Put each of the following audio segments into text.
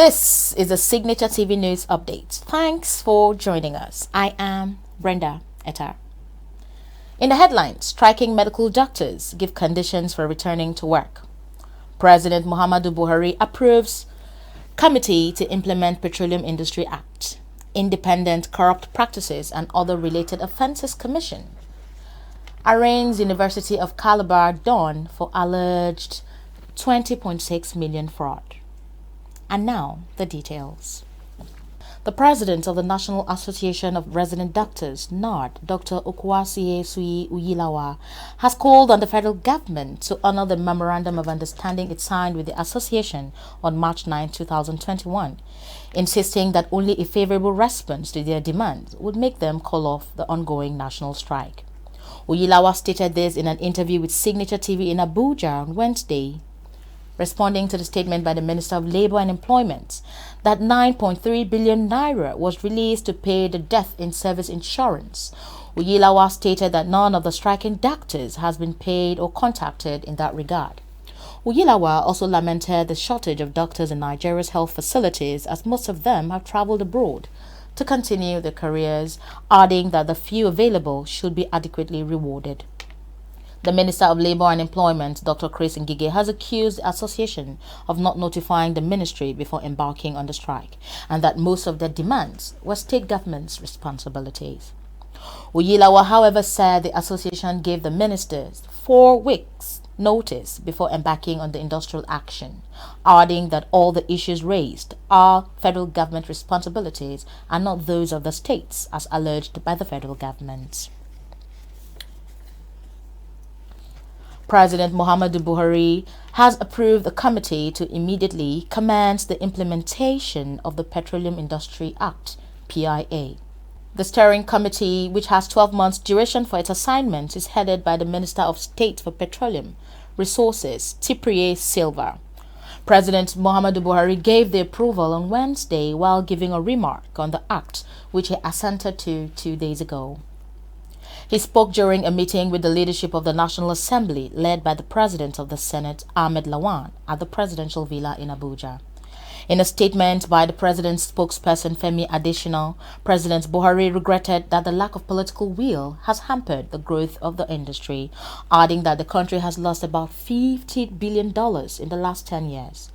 This is a Signature TV News Update. Thanks for joining us. I am Brenda Etta. In the headlines, striking medical doctors give conditions for returning to work. President Muhammadu Buhari approves Committee to Implement Petroleum Industry Act. Independent Corrupt Practices and Other Related Offences Commission arraigns University of Calabar Dawn for alleged 20.6 million fraud. And now, the details. The president of the National Association of Resident Doctors, NARD, Dr. Okwuasie Sui Uyilawa, has called on the federal government to honor the Memorandum of Understanding it signed with the association on March 9, 2021, insisting that only a favorable response to their demands would make them call off the ongoing national strike. Uyilawa stated this in an interview with SignatureTV in Abuja on Wednesday, responding to the statement by the Minister of Labour and Employment that 9.3 billion naira was released to pay the death in service insurance. Uyilawa stated that none of the striking doctors has been paid or contacted in that regard. Uyilawa also lamented the shortage of doctors in Nigeria's health facilities, as most of them have travelled abroad to continue their careers, adding that the few available should be adequately rewarded. The Minister of Labour and Employment, Dr. Chris Ngige, has accused the association of not notifying the ministry before embarking on the strike, and that most of their demands were state government's responsibilities. Uyilawa, however, said the association gave the ministers 4 weeks' notice before embarking on the industrial action, adding that all the issues raised are federal government responsibilities and not those of the states, as alleged by the federal government. President Muhammadu Buhari has approved a committee to immediately commence the implementation of the Petroleum Industry Act, PIA. The steering committee, which has 12 months duration for its assignment, is headed by the Minister of State for Petroleum Resources, Cyprien Silva. President Muhammadu Buhari gave the approval on Wednesday while giving a remark on the act, which he assented to 2 days ago. He spoke during a meeting with the leadership of the National Assembly, led by the President of the Senate, Ahmed Lawan, at the Presidential Villa in Abuja. In a statement by the President's spokesperson, Femi Adesina, President Buhari regretted that the lack of political will has hampered the growth of the industry, adding that the country has lost about $50 billion in the last 10 years.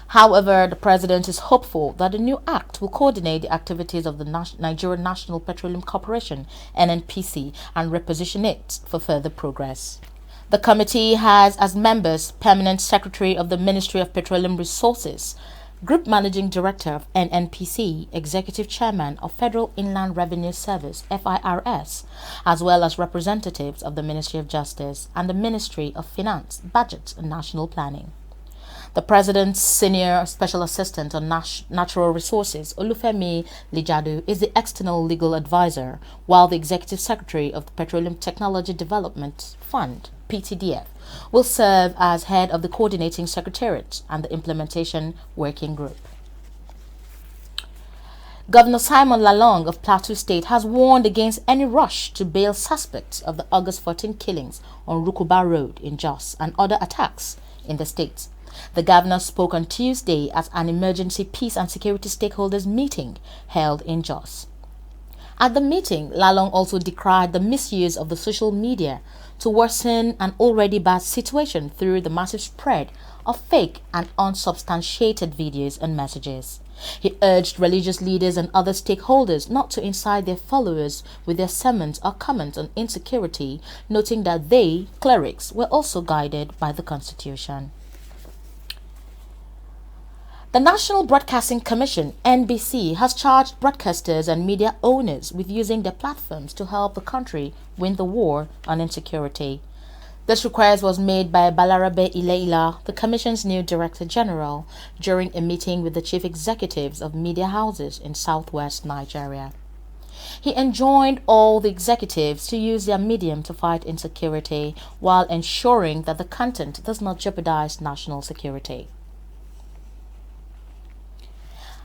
However, the President is hopeful that the new act will coordinate the activities of the Nigerian National Petroleum Corporation, NNPC, and reposition it for further progress. The committee has as members Permanent Secretary of the Ministry of Petroleum Resources, Group Managing Director of NNPC, Executive Chairman of Federal Inland Revenue Service, FIRS, as well as representatives of the Ministry of Justice and the Ministry of Finance, Budget and National Planning. The President's Senior Special Assistant on Natural Resources, Olufemi Lijadu, is the external legal advisor, while the Executive Secretary of the Petroleum Technology Development Fund, PTDF, will serve as head of the Coordinating Secretariat and the Implementation Working Group. Governor Simon Lalong of Plateau State has warned against any rush to bail suspects of the August 14 killings on Rukuba Road in Jos and other attacks in the state. The governor spoke on Tuesday at an emergency peace and security stakeholders meeting held in Jos. At the meeting, Lalong also decried the misuse of the social media to worsen an already bad situation through the massive spread of fake and unsubstantiated videos and messages. He urged religious leaders and other stakeholders not to incite their followers with their sermons or comments on insecurity, noting that they, clerics, were also guided by the Constitution. The National Broadcasting Commission, NBC, has charged broadcasters and media owners with using their platforms to help the country win the war on insecurity. This request was made by Balarabe Ileila, the Commission's new Director General, during a meeting with the chief executives of media houses in southwest Nigeria. He enjoined all the executives to use their medium to fight insecurity while ensuring that the content does not jeopardize national security.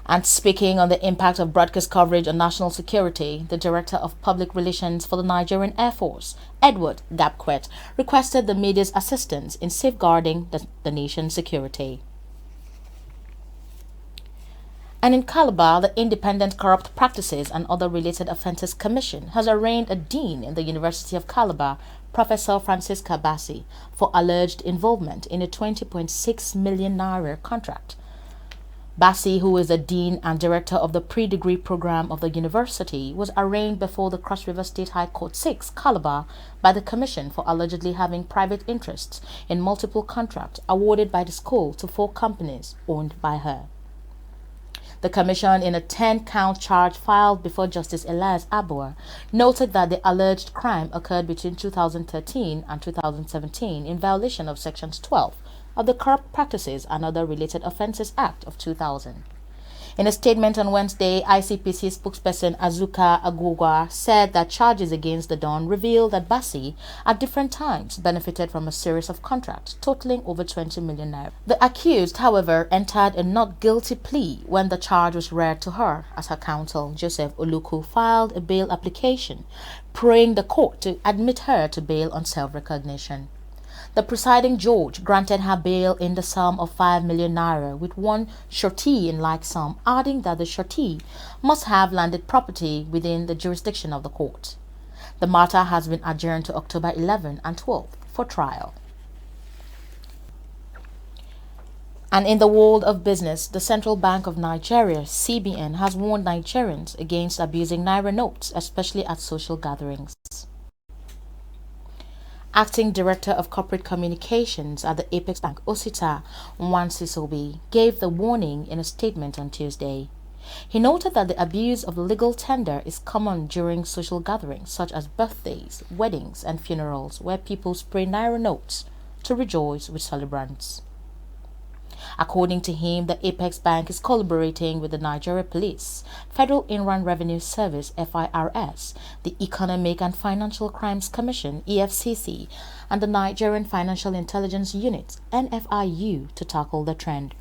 And speaking on the impact of broadcast coverage on national security, the Director of Public Relations for the Nigerian Air Force, Edward Gapquet, requested the media's assistance in safeguarding the nation's security. And in Calabar, the Independent Corrupt Practices and Other Related Offences Commission has arraigned a dean in the University of Calabar, Professor Francisca Bassi, for alleged involvement in a 20.6 million naira contract. Bassi, who is the dean and director of the pre-degree program of the university, was arraigned before the Cross River State High Court 6, Calabar, by the commission for allegedly having private interests in multiple contracts awarded by the school to 4 companies owned by her. The commission, in a 10-count charge filed before Justice Elias Abua, noted that the alleged crime occurred between 2013 and 2017 in violation of Sections 12 of the Corrupt Practices and Other Related Offences Act of 2000. In a statement on Wednesday, ICPC spokesperson Azuka Agugwa said that charges against the Don revealed that Bassi, at different times, benefited from a series of contracts totaling over 20 million naira. The accused, however, entered a not guilty plea when the charge was read to her, as her counsel, Joseph Oluku, filed a bail application, praying the court to admit her to bail on self-recognition. The presiding judge granted her bail in the sum of 5 million naira, with one surety in like sum, adding that the surety must have landed property within the jurisdiction of the court. The matter has been adjourned to October 11 and 12 for trial. And in the world of business, the Central Bank of Nigeria, CBN, has warned Nigerians against abusing naira notes, especially at social gatherings. Acting Director of Corporate Communications at the Apex Bank, Osita Nwansisobi, gave the warning in a statement on Tuesday. He noted that the abuse of legal tender is common during social gatherings such as birthdays, weddings, and funerals, where people spray naira notes to rejoice with celebrants. According to him, the Apex Bank is collaborating with the Nigeria Police, Federal Inland Revenue Service (FIRS), the Economic and Financial Crimes Commission (EFCC), and the Nigerian Financial Intelligence Unit (NFIU) to tackle the trend.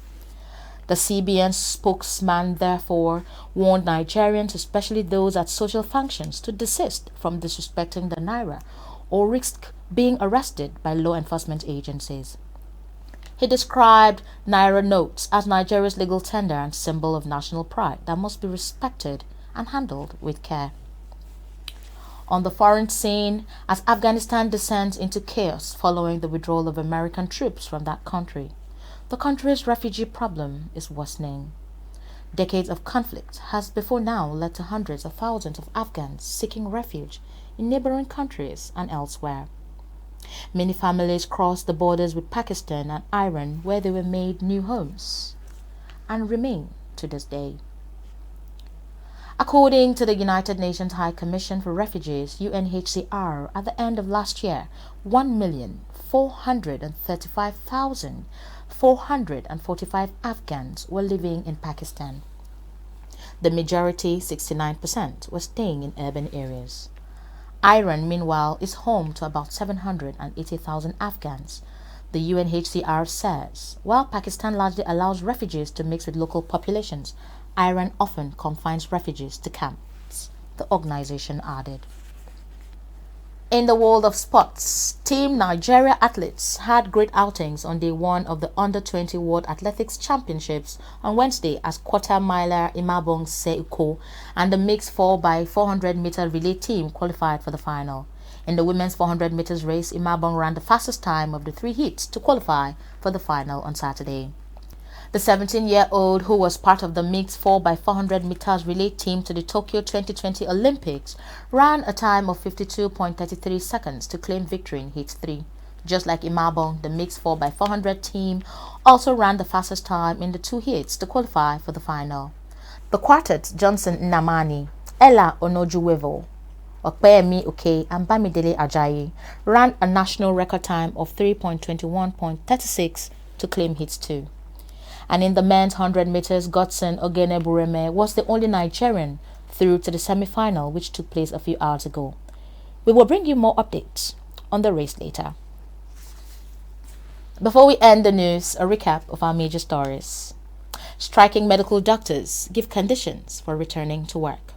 The CBN spokesman therefore warned Nigerians, especially those at social functions, to desist from disrespecting the naira or risk being arrested by law enforcement agencies. He described naira notes as Nigeria's legal tender and symbol of national pride that must be respected and handled with care. On the foreign scene, as Afghanistan descends into chaos following the withdrawal of American troops from that country, the country's refugee problem is worsening. Decades of conflict has before now led to hundreds of thousands of Afghans seeking refuge in neighboring countries and elsewhere. Many families crossed the borders with Pakistan and Iran, where they were made new homes, and remain to this day. According to the United Nations High Commission for Refugees, UNHCR, at the end of last year, 1,435,445 Afghans were living in Pakistan. The majority, 69%, were staying in urban areas. Iran, meanwhile, is home to about 780,000 Afghans, the UNHCR says. While Pakistan largely allows refugees to mix with local populations, Iran often confines refugees to camps, the organization added. In the world of sports, Team Nigeria athletes had great outings on day 1 of the Under-20 World Athletics Championships on Wednesday as quarter-miler Imabong Seuko and the mixed 4x400-meter relay team qualified for the final. In the women's 400 meters race, Imabong ran the fastest time of the 3 heats to qualify for the final on Saturday. The 17-year-old, who was part of the mixed 4x400 meters relay team to the Tokyo 2020 Olympics, ran a time of 52.33 seconds to claim victory in Heat 3. Just like Imabong, the mixed 4x400 team also ran the fastest time in the 2 heats to qualify for the final. The quartet, Johnson Nnamani, Ella Onojuwevo, Okpeyemi Oke, and Bamidele Ajayi, ran a national record time of 3.21.36 to claim Heat 2. And in the men's 100 meters, Godson Ogenebureme was the only Nigerian through to the semi-final, which took place a few hours ago. We will bring you more updates on the race later. Before we end the news, a recap of our major stories. Striking medical doctors give conditions for returning to work.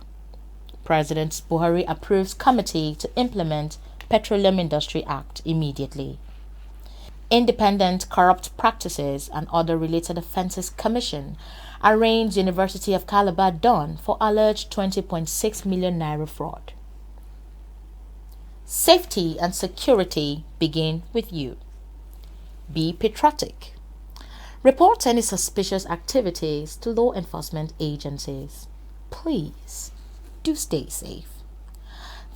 President Buhari approves committee to implement Petroleum Industry Act immediately. Independent Corrupt Practices and Other Related Offences Commission arraigns University of Calabar Don for alleged 20.6 million naira fraud. Safety and security begin with you. Be patriotic. Report any suspicious activities to law enforcement agencies. Please do stay safe.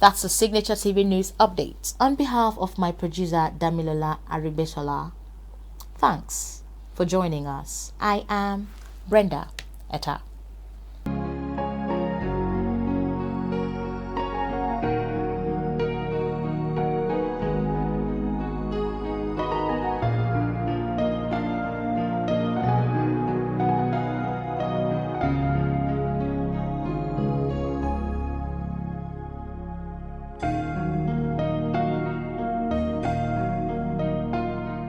That's the Signature TV News Update. On behalf of my producer Damilola Aribeshola, thanks for joining us. I am Brenda Etta.